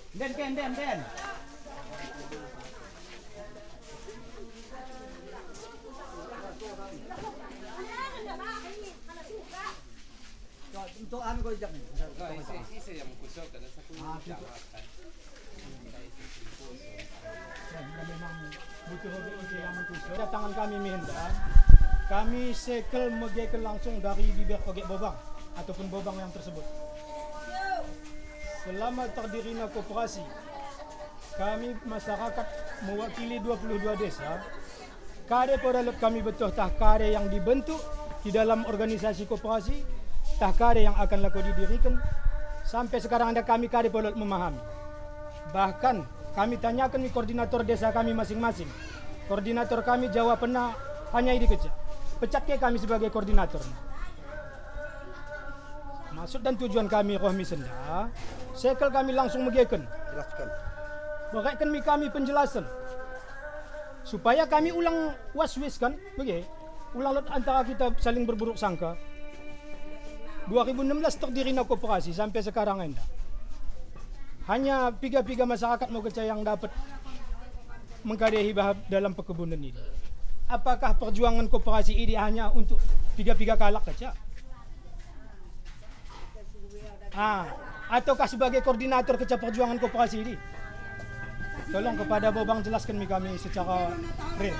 Den. Untuk anu kau ijak nih. Isi yang kusok karena satu jam makan. Memang butuh yang kusok. Datangan kami minta, kami sekel megekel langsung dari bibir pogek bobang ataupun bobang yang tersebut. Selama terdirinya koperasi, kami masyarakat mewakili 22 desa. Kade podalut kami betul tah kade yang dibentuk di dalam organisasi koperasi, tah kade yang akan laku didirikan. Sampai sekarang ada kami kade podalut memahami. Bahkan kami tanyakan di koordinator desa kami masing-masing. Koordinator kami jawab pernah hanya ini kerja. Pecat ke kami sebagai koordinator. Maksud dan tujuan kami rohmi senda, sekel kami langsung mengeken. Jelaskan. Berikan kami penjelasan supaya kami ulang waswis kan, begitu. Ulang antara kita saling berburuk sangka. 2016 terdirinya koperasi sampai sekarang anda. Hanya piga-piga masyarakat mau kerja yang dapat mengkadehi bahas dalam perkebunan ini. Apakah perjuangan koperasi ini hanya untuk piga-piga kalak saja? Ataukah sebagai koordinator kerja perjuangan koperasi ini? Tolong kepada Bobang jelaskan kami secara real.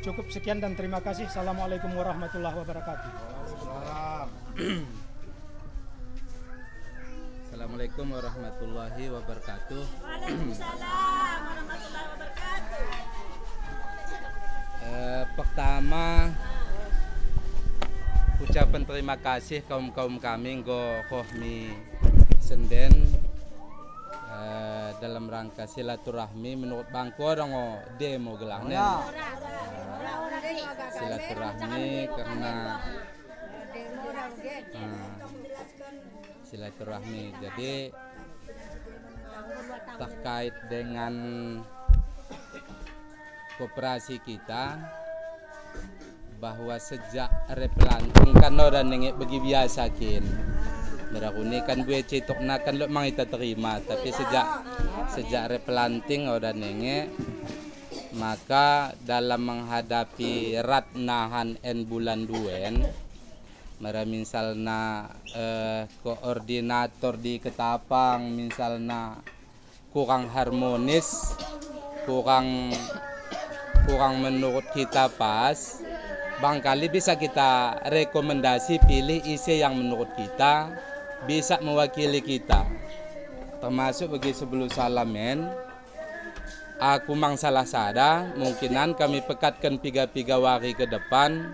Cukup sekian dan terima kasih. Assalamualaikum warahmatullahi wabarakatuh. Assalamualaikum warahmatullahi wabarakatuh. Waalaikumsalam warahmatullahi wabarakatuh. Pertama, ucapan terima kasih kaum kami Kohmi Senden dalam rangka silaturahmi menurut bangku orang demo gelahnya silaturahmi karena silaturahmi. Jadi terkait dengan koperasi kita, bahwa sejak replanting kan orang nengek bagi biasa kin berakuni kan gue cetok nakan lo mang kita terima, tapi sejak replanting orang nengek, maka dalam menghadapi ratnahan en bulan duen mara misalnya koordinator di Ketapang misalnya kurang harmonis, kurang menurut kita pas, barangkali bisa kita rekomendasi pilih isi yang menurut kita bisa mewakili kita. Termasuk bagi sebelum salamen, aku mang salah sada, mungkinan kami pekatkan piga-piga hari ke depan,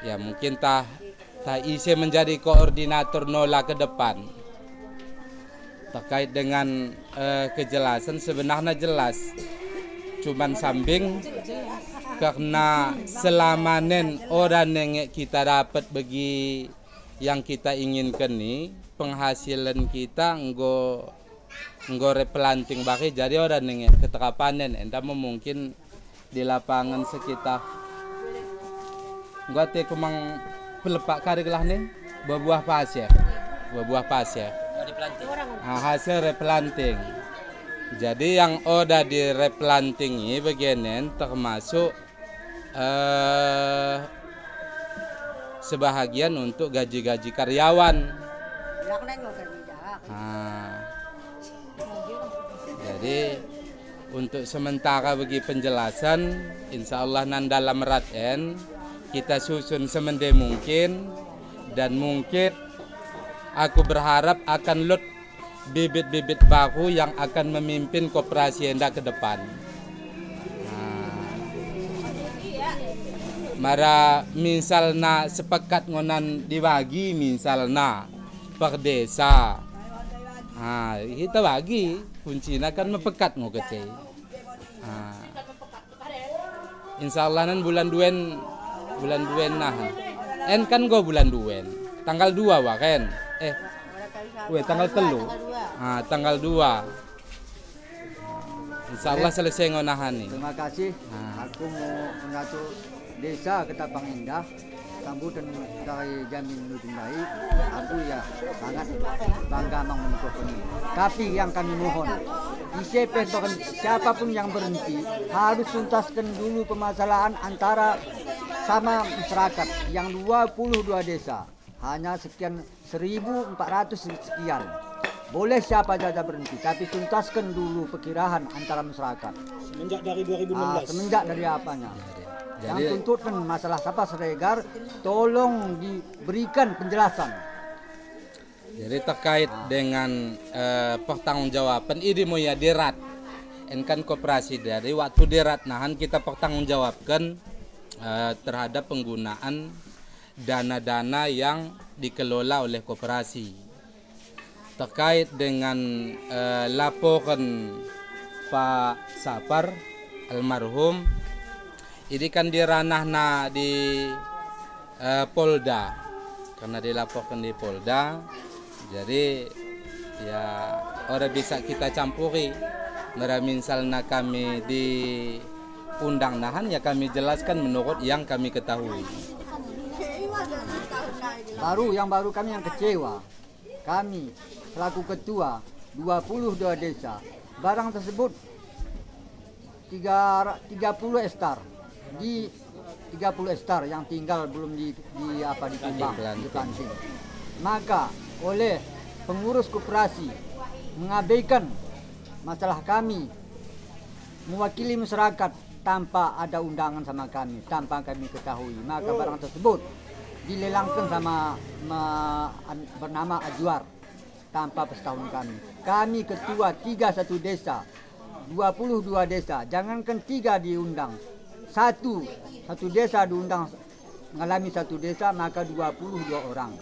ya mungkin tah isi menjadi koordinator nola ke depan. Terkait dengan kejelasan sebenarnya jelas, cuman sambing karena selamanen orang yang kita dapat bagi yang kita inginkan nih, penghasilan kita nggo replanting bagi jadi orang yang keterapanen enda mungkin di lapangan sekitar gua te kumang pelepak kari lah nih buah pasir hasil replanting. Jadi yang udah di replanting ini bagian termasuk sebahagian untuk gaji-gaji karyawan. Jadi untuk sementara bagi penjelasan, insya Allah nan dalam raten kita susun semende mungkin, dan mungkin aku berharap akan lot bibit-bibit baru yang akan memimpin koperasi Enda ke depan. Mara misalnya sepakat ngonan dibagi misalnya per desa. Kita bagi kuncinya kan mepekat ngo kecil. Insya Allah nan bulan duen nah. En kan go bulan duen. Tanggal 2 wah kan. Tanggal 3. Tanggal 2. Insya Allah selesai ngonahan nih. Terima kasih. Aku mau mengatur desa Ketapang Indah sambutan dari Jambi menuju Baik, aku ya sangat bangga menempuh ini. Tapi yang kami mohon, ICP siapapun yang berhenti harus tuntaskan dulu permasalahan antara sama masyarakat yang 22 desa, hanya sekian 1.400 sekian. Boleh siapa saja berhenti, tapi tuntaskan dulu perkiraan antara masyarakat. Semenjak dari 2016. Semenjak dari apanya? Jadi, Yang tuntutkan masalah Sapa Siregar, tolong diberikan penjelasan. Jadi terkait dengan pertanggungjawaban ini mau ya dirat, kan koperasi dari waktu dirat nahan kita pertanggungjawabkan terhadap penggunaan dana-dana yang dikelola oleh koperasi. Terkait dengan laporan Pak Sapar almarhum, ini kan di ranahna di Polda, karena dilaporkan di Polda, jadi ya orang bisa kita campuri. Nara misalnya kami di undang nahan ya kami jelaskan menurut yang kami ketahui. Yang baru kami yang kecewa. Kami selaku ketua 22 desa, barang tersebut 30 hektar. Di 30 hektar yang tinggal belum ditimbang, diplanting. Maka oleh pengurus koperasi mengabaikan masalah kami, mewakili masyarakat tanpa ada undangan sama kami, tanpa kami ketahui. Maka barang tersebut dilelangkan sama bernama Ajuar tanpa pestahun kami. Kami ketua 31 desa, 22 desa, jangankan 3 diundang. Satu desa diundang mengalami satu desa, maka 22 orang.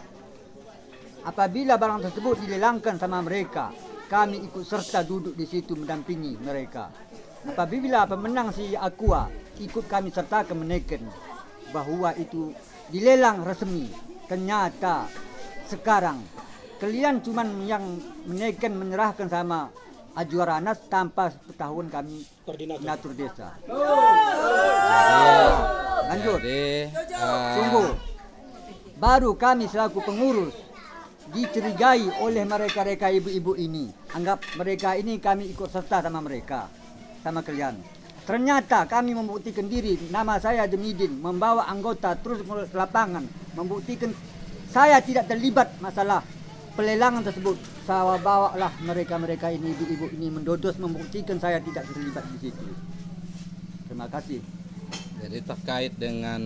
Apabila barang tersebut dilelangkan sama mereka, kami ikut serta duduk di situ mendampingi mereka. Apabila pemenang si Aqua ikut kami serta menekan bahwa itu dilelang resmi. Ternyata sekarang kalian cuman yang menekan menyerahkan sama Ajuar Anas tanpa pengetahuan kami koordinator desa. Lanjut. Tunggu. Baru kami selaku pengurus dicurigai oleh mereka ibu-ibu ini. Anggap mereka ini kami ikut serta sama mereka, sama kalian. Ternyata kami membuktikan diri, nama saya Demidin, membawa anggota terus ke lapangan, membuktikan saya tidak terlibat masalah pelelangan tersebut. Saya bawalah mereka ini, ibu-ibu ini mendodos, membuktikan saya tidak terlibat di situ. Terima kasih. Jadi terkait dengan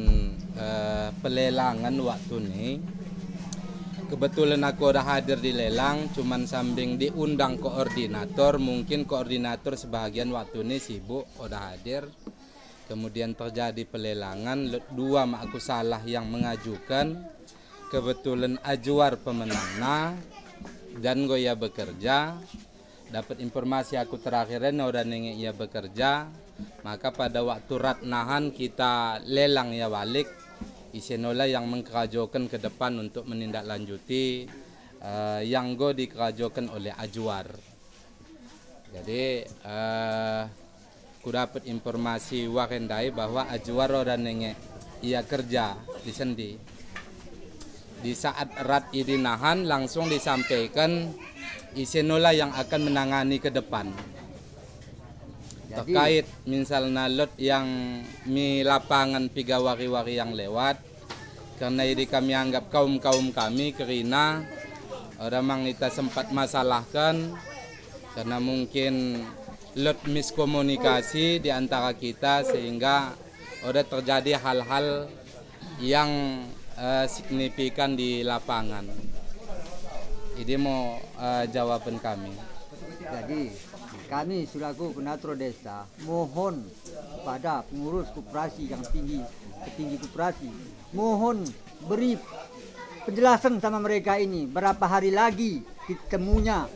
pelelangan waktu ini, kebetulan aku udah hadir di lelang, cuman sambing diundang koordinator, mungkin koordinator sebagian waktu ini sibuk, udah hadir. Kemudian terjadi pelelangan, 2 mak aku salah yang mengajukan, kebetulan Ajuar pemenangnya, dan gue ya bekerja, dapat informasi aku terakhiran udah nengek ya bekerja, maka pada waktu ratnahan kita lelang ya balik, Isenola yang mengkerajokan ke depan untuk menindaklanjuti yang go dikerajokan oleh Ajuar. Jadi ku dapat informasi wakendai bahwa Ajuar orang nengek ia kerja di sendi. Di saat rat ini nahan langsung disampaikan Isenola yang akan menangani ke depan. Terkait misalnya lot yang mi lapangan piga wari-wari yang lewat, karena ini kami anggap kaum kami kerina orang kita sempat masalahkan karena mungkin lot miskomunikasi di antara kita sehingga udah terjadi hal-hal yang signifikan di lapangan. Ini mau jawaban kami. Jadi kami selaku koordinator desa mohon kepada pengurus koperasi yang petinggi koperasi, mohon beri penjelasan sama mereka ini berapa hari lagi ketemunya.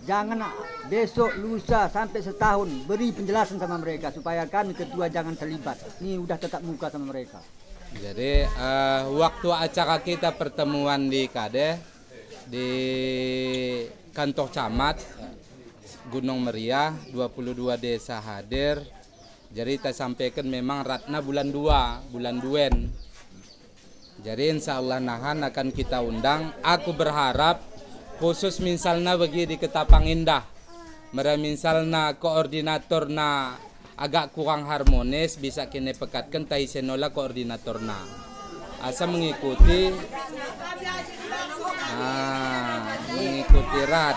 Jangan besok, lusa, sampai setahun beri penjelasan sama mereka supaya kami ketua jangan terlibat. Ini udah tetap muka sama mereka. Jadi waktu acara kita pertemuan di Kadeh di kantor camat Gunung Meriah, 22 desa hadir. Jadi kita sampaikan memang ratna bulan 2, bulan Duen. Jadi insya Allah nahan akan kita undang. Aku berharap khusus misalnya bagi di Ketapang Indah, misalnya koordinator na agak kurang harmonis bisa kini pekatkan tai senola koordinatorna asa mengikuti mengikuti rat.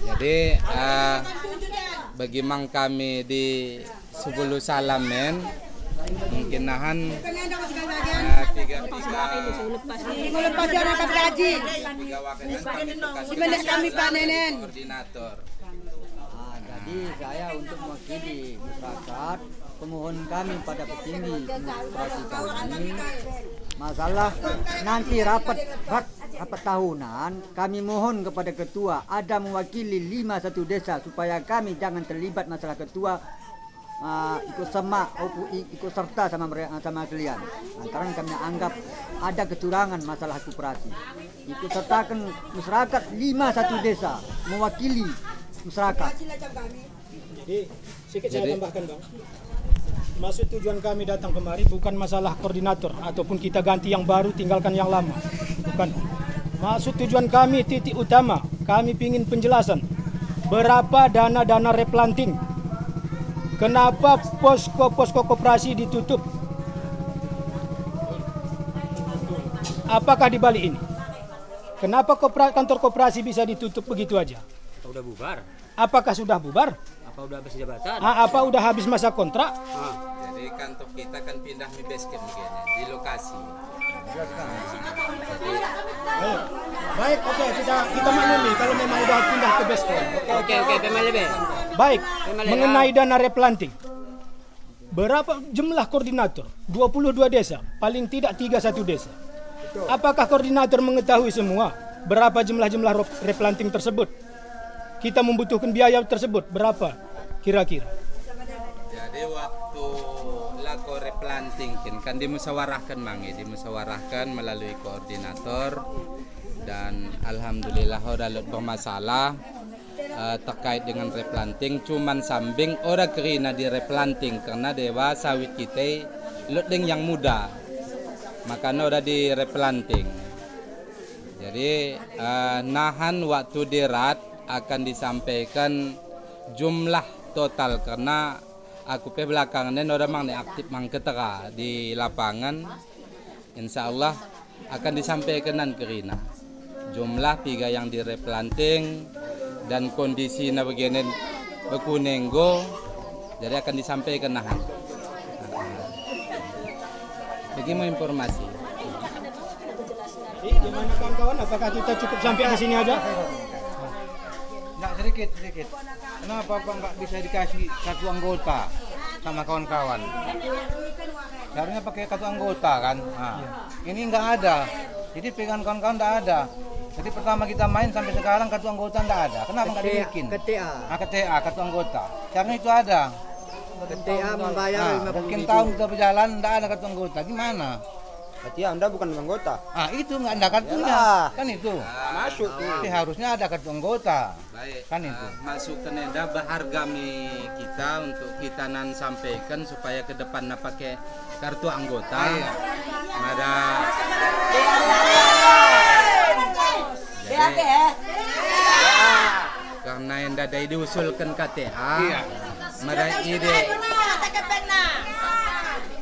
Jadi bagi mang kami di Sebulu Salamen mungkin nahan tiga kami panenen koordinator. Jadi saya untuk mewakili masyarakat, pemohon kami pada petinggi koperasi kami, masalah nanti rapat tahunan, kami mohon kepada ketua ada mewakili 51 desa supaya kami jangan terlibat masalah ketua ikut serta sama kalian. Lantaran kami anggap ada kecurangan masalah koperasi. Ikut sertakan masyarakat 51 desa mewakili masyarakat. Jadi saya tambahkan Bang. Maksud tujuan kami datang kemari bukan masalah koordinator ataupun kita ganti yang baru tinggalkan yang lama. Bukan. Maksud tujuan kami titik utama, kami ingin penjelasan berapa dana replanting. Kenapa posko koperasi ditutup? Apakah di balik ini? Kenapa kantor koperasi bisa ditutup begitu aja? Udah bubar? Apakah sudah bubar? Apa udah habis jabatan? Apa udah habis masa kontrak? Jadi kantor kita kan pindah di base camp begini, di lokasi. Baik, oke, kita maklumi kalau memang udah pindah ke base camp. Oke, PMLB. Baik, mengenai dana replanting. Berapa jumlah koordinator? 22 desa, paling tidak 31 desa. Apakah koordinator mengetahui semua berapa jumlah replanting tersebut? Kita membutuhkan biaya tersebut berapa kira-kira? Jadi waktu lako replanting kan dimusyawarahkan dimusyawarahkan melalui koordinator dan alhamdulillah udah bermasalah terkait dengan replanting. Cuman sambing ora kerina di replanting karena dewa sawit kita lodeng yang muda makanya udah di replanting. Jadi nahan waktu dirat akan disampaikan jumlah total karena aku pe belakangan ini orang mang aktif mang ketera di lapangan. Insya Allah akan disampaikan nan kerina jumlah tiga yang di replanting dan kondisi na begini bekunenggo, jadi akan disampaikan nahan. Bagaimana informasi? Gimana kawan-kawan? Apakah kita cukup sampai di sini aja? Nggak sedikit. Kenapa Pak nggak bisa dikasih kartu anggota sama kawan-kawan? Seharusnya pakai kartu anggota kan? Ini nggak ada. Jadi pegangan kawan-kawan nggak ada. Jadi pertama kita main sampai sekarang kartu anggota nggak ada. Kenapa nggak dibikin? KTA, kartu anggota. Seharusnya itu ada. KTA membayar 50.000. Mungkin tahun kita berjalan nggak ada kartu anggota. Gimana? Berarti Anda bukan anggota. Itu nggak ada kartunya. Kan itu. Masuk. Jadi harusnya ada kartu anggota. Baik. Kan itu. Masuk ke neda berhargami kita untuk kita nan sampaikan supaya ke depan pakai kartu anggota. Ada. Jadi, karena yang dadai diusulkan KTA. Mada ide.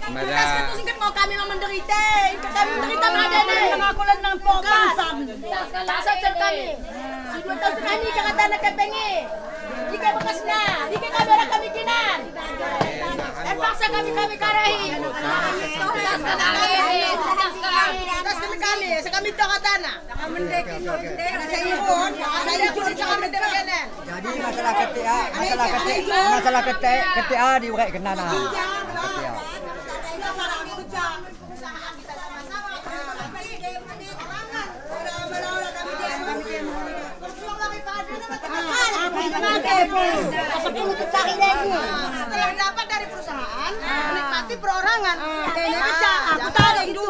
Mada mau kami menderita, kami menderita mana nih? Pengakuan ng pokas. Tasa kami. Si 2 tahun kami kata nak kepengi. Jika bekas na, jika kamera kami kinan. Paksa kami karahi. Kami, sekami to katana. Mendeki. Sa ibon, ada jurus sa kami debenen. Jadi masalah KTA diurek kena nah. KTA. Setelah dapat dari perusahaan kan? Menikmati perorangan. Kayaknya aja, aku tahu itu.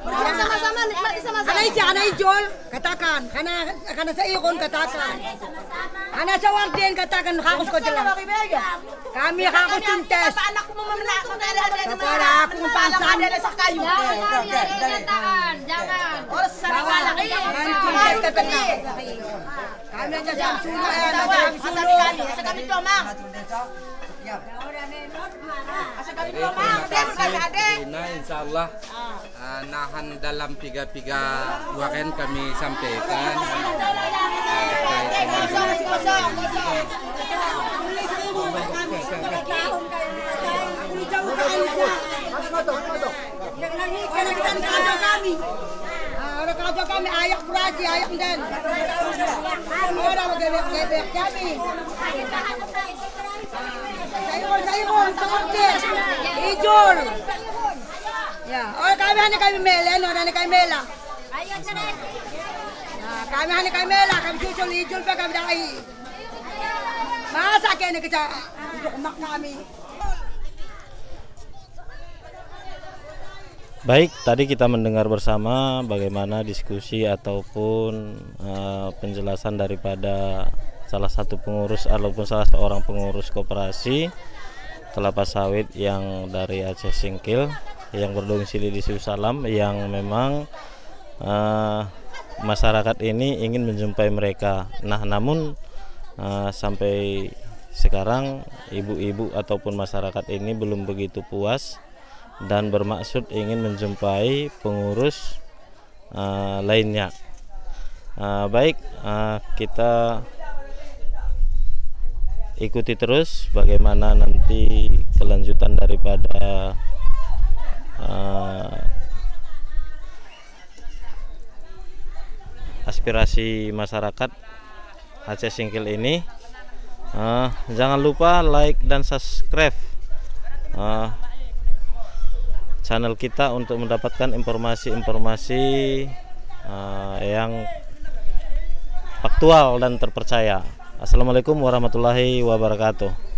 Sama-sama nikmati sama-sama. Karena Ijol katakan, karena saya Iron katakan. Karena saya Warden katakan harus kau jelas. Kami harus tuntas. Anakku mau memenangkan kepada aku mempasan dari sakayu. Jangan. Oh, sama lagi. Harus ketemu. Kami aja jam sulu. Kami domang. Nah, insya Allah nahan dalam 3 waken kami sampaikan. Orang kerja kami ayak kurasi, ayak dan orang gebek kami. Sayur, Ijol. Ya, orang kami hanya kami mela, orang kami mela. Nah, kami hanya kami mela, kami susul Ijol pa kami dah. Masa kena kerja untuk mak kami. Baik, tadi kita mendengar bersama bagaimana diskusi ataupun penjelasan daripada salah satu pengurus ataupun salah seorang pengurus koperasi kelapa sawit yang dari Aceh Singkil yang berdomisili di Siusalam, yang memang masyarakat ini ingin menjumpai mereka. Nah, namun sampai sekarang ibu-ibu ataupun masyarakat ini belum begitu puas dan bermaksud ingin menjumpai pengurus lainnya. Baik, kita ikuti terus bagaimana nanti kelanjutan daripada aspirasi masyarakat Aceh Singkil ini. Jangan lupa like dan subscribe channel kita untuk mendapatkan informasi-informasi yang faktual dan terpercaya. Assalamualaikum warahmatullahi wabarakatuh.